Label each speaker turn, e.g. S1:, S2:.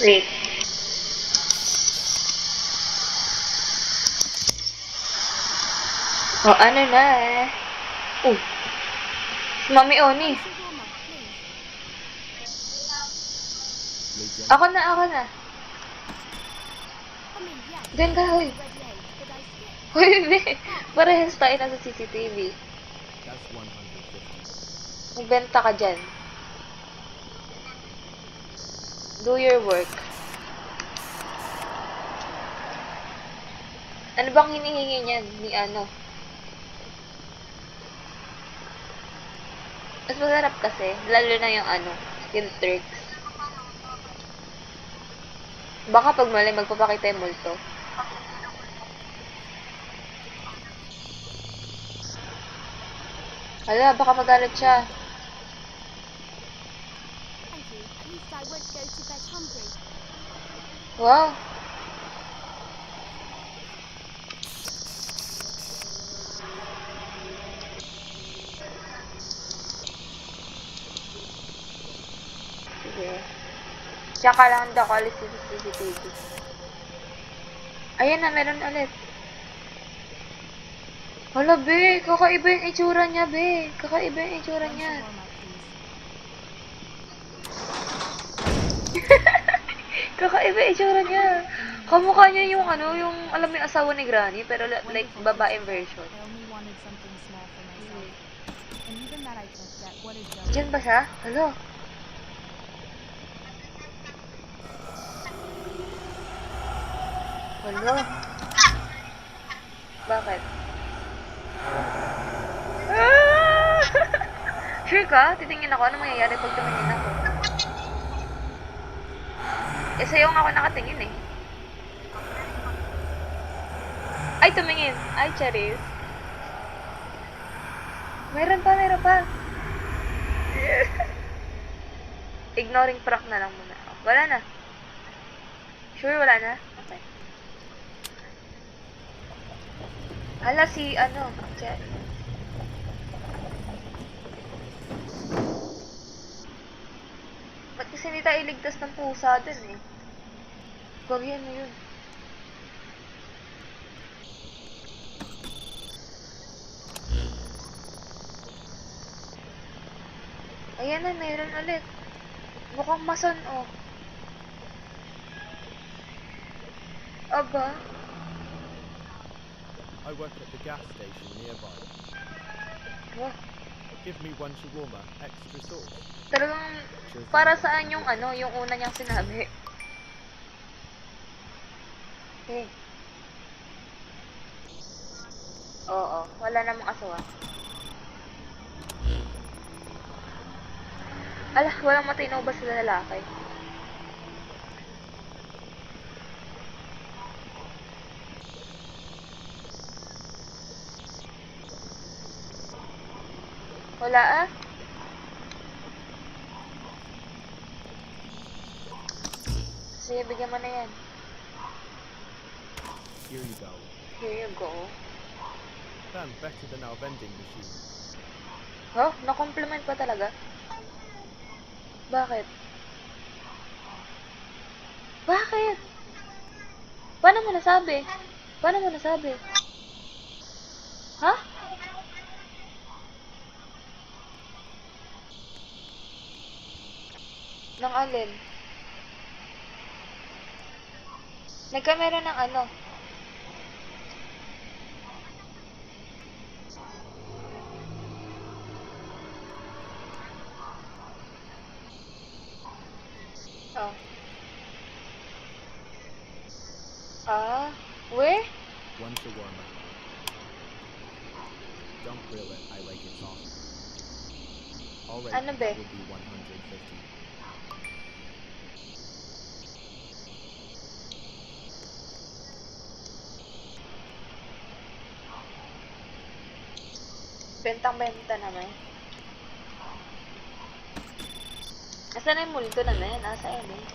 S1: Wait. O, ano na eh. Oh, si Mami Oni. Ako na. Diyan ka, hoy. Hoy, bebe. Parehas tayo na sa CCTV. Magbenta ka dyan. Do your work. Ano bang hinihingi niyan ni ano? Mas masarap kasi, lalo na yung ano, yung tricks. Baka pag mali, magpapakita yung multo. Hala, baka magalit siya. Wow. Sige. Tsaka lang daw ko alis sa CCTV. Ayan na, meron ulit. Hala, be. Kakaiba yung itsura niya, be. Kakaiba yung itsura niya. Kakaiba yung itsura niya. Kamukha niya yung ano, yung alam mo yung asawa ni Granny, pero like babaeng version. Diyan ba siya? Hala. Hala. Bakit? Ah! Sure ka? Titingin ako. Ano mangyayari pag tumingin ako? Eh, sa'yo nga ako nakatingin eh. Ay, tumingin. Ay, Charis. Meron pa. Ignoring prank na lang muna. Wala na. Sure, wala na? Okay. Hala, si ano, Charis. Ba't kasi hindi tayo iligtas ng pusa dun eh? Gawin mo yun. Ayan na, mayroon ulit. Mukhang mason, oh. Aba.
S2: I work at the gas station nearby.
S1: Wow.
S2: Give me one shawarma, extra sauce.
S1: Talagang, para saan yung ano, yung una niyang sinabi? Okay. Oo, wala namang aswang. Alah, walang matino ba sila lalaki? Wala ah. Sige, bigyan mo na yan.
S2: Here you go.
S1: Here you go.
S2: Damn, better than our vending machine.
S1: Oh, na-compliment pa talaga? Bakit? Bakit? Paano mo nasabi? Ha? Nang alin? Nagkamera ng ano? Oh. Ah, where?
S2: One shawarma. Don't grill it, I like it soft. Alright,
S1: Ano
S2: that
S1: be?
S2: would be 150.
S1: Bentang-benta naman. Asan na yung multo naman? Asa yan eh?